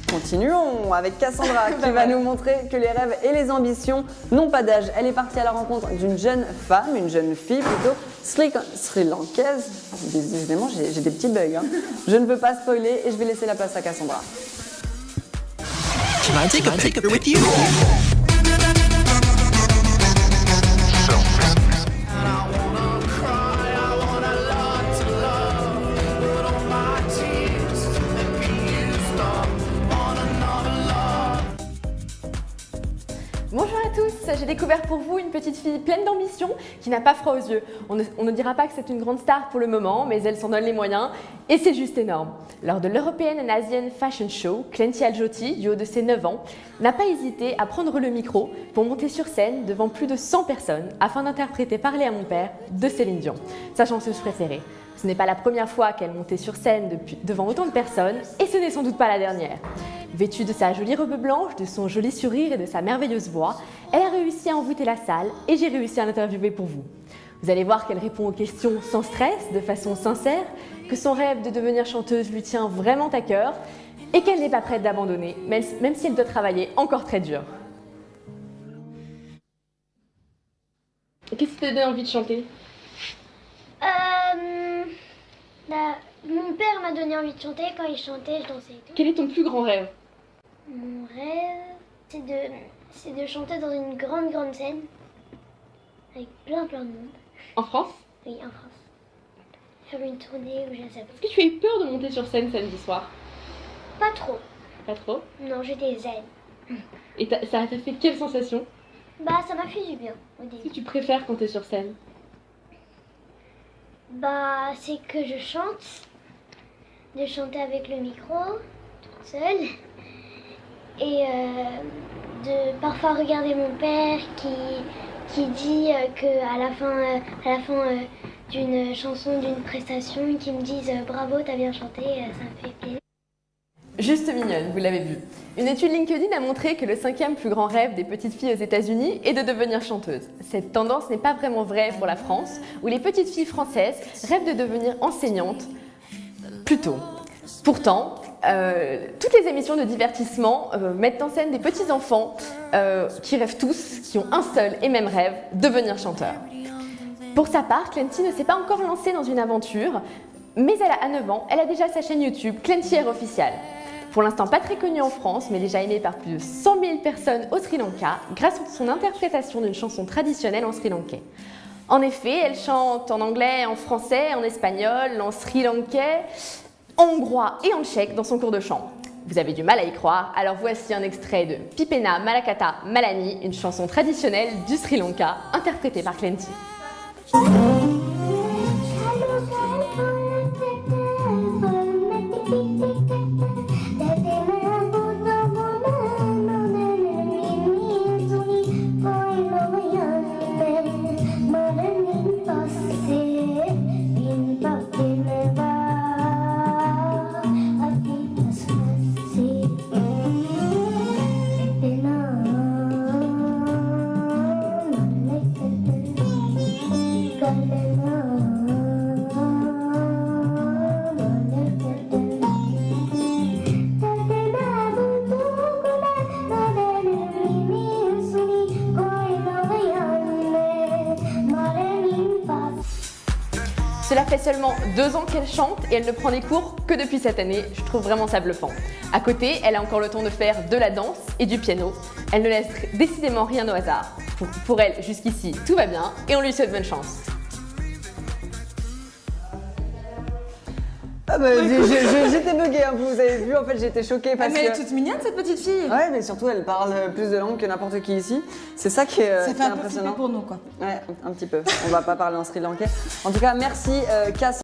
Continuons avec Cassandra qui va nous montrer que les rêves et les ambitions n'ont pas d'âge. Elle est partie à la rencontre d'une jeune femme, une jeune fille plutôt, sri-lankaise. Décidément, j'ai des petits bugs. Hein. Je ne veux pas spoiler et je vais laisser la place à Cassandra. Can I take a picture with you? Bonjour à tous, j'ai découvert pour vous une petite fille pleine d'ambition qui n'a pas froid aux yeux. On ne dira pas que c'est une grande star pour le moment, mais elle s'en donne les moyens et c'est juste énorme. Lors de l'European and Asian Fashion Show, Clenty Aljoti, du haut de ses 9 ans, n'a pas hésité à prendre le micro pour monter sur scène devant plus de 100 personnes afin d'interpréter Parler à mon père de Céline Dion, sa chanteuse préférée. Ce n'est pas la première fois qu'elle montait sur scène devant autant de personnes et ce n'est sans doute pas la dernière. Vêtue de sa jolie robe blanche, de son joli sourire et de sa merveilleuse voix, elle a réussi à envoûter la salle et j'ai réussi à l'interviewer pour vous. Vous allez voir qu'elle répond aux questions sans stress, de façon sincère, que son rêve de devenir chanteuse lui tient vraiment à cœur et qu'elle n'est pas prête d'abandonner, même si elle doit travailler encore très dur. Qu'est-ce qui t'a donné envie de chanter ? Mon père m'a donné envie de chanter. Quand il chantait, je dansais et tout. Quel est ton plus grand rêve ? Mon rêve, c'est de chanter dans une grande scène avec plein de monde. En France ? Oui, en France. Faire une tournée où j'ai ça. Est-ce que tu as eu peur de monter sur scène samedi soir ? Pas trop. Pas trop ? Non, j'étais zen. Et ça t'a fait quelle sensation ? Bah, ça m'a fait du bien au Qu'est-ce début. que tu préfères quand tu es sur scène ? Bah, c'est que je chante, de chanter avec le micro, toute seule, et de parfois regarder mon père qui dit qu'à la fin d'une chanson, d'une prestation, qui me disent bravo, t'as bien chanté, ça me fait plaisir. Juste mignonne, vous l'avez vu. Une étude LinkedIn a montré que le 5e plus grand rêve des petites filles aux États-Unis est de devenir chanteuse. Cette tendance n'est pas vraiment vraie pour la France, où les petites filles françaises rêvent de devenir enseignantes plus tôt. Pourtant, toutes les émissions de divertissement mettent en scène des petits enfants qui rêvent tous, qui ont un seul et même rêve, devenir chanteur. Pour sa part, Clenty ne s'est pas encore lancée dans une aventure, mais à 9 ans, elle a déjà sa chaîne YouTube Clenty Air Official. Pour l'instant pas très connue en France, mais déjà aimée par plus de 100 000 personnes au Sri Lanka grâce à son interprétation d'une chanson traditionnelle en sri-lankais. En effet, elle chante en anglais, en français, en espagnol, en sri-lankais, en hongrois et en tchèque dans son cours de chant. Vous avez du mal à y croire, alors voici un extrait de Pipena Malakata Malani, une chanson traditionnelle du Sri Lanka interprétée par Clenty. Cela fait seulement 2 ans qu'elle chante et elle ne prend des cours que depuis cette année. Je trouve vraiment ça bluffant. À côté, elle a encore le temps de faire de la danse et du piano. Elle ne laisse décidément rien au hasard. Pour elle, jusqu'ici, tout va bien et on lui souhaite bonne chance. Ah bah, j'étais buggée, hein, vous avez vu, en fait j'étais choquée parce mais elle est que... toute mignonne cette petite fille. Ouais, mais surtout elle parle plus de langues que n'importe qui ici. C'est ça qui est, Ça qui fait est un peu flipper impressionnant. pour nous quoi. Ouais, un petit peu. On va pas parler en sri-lankais. En tout cas, merci Cass.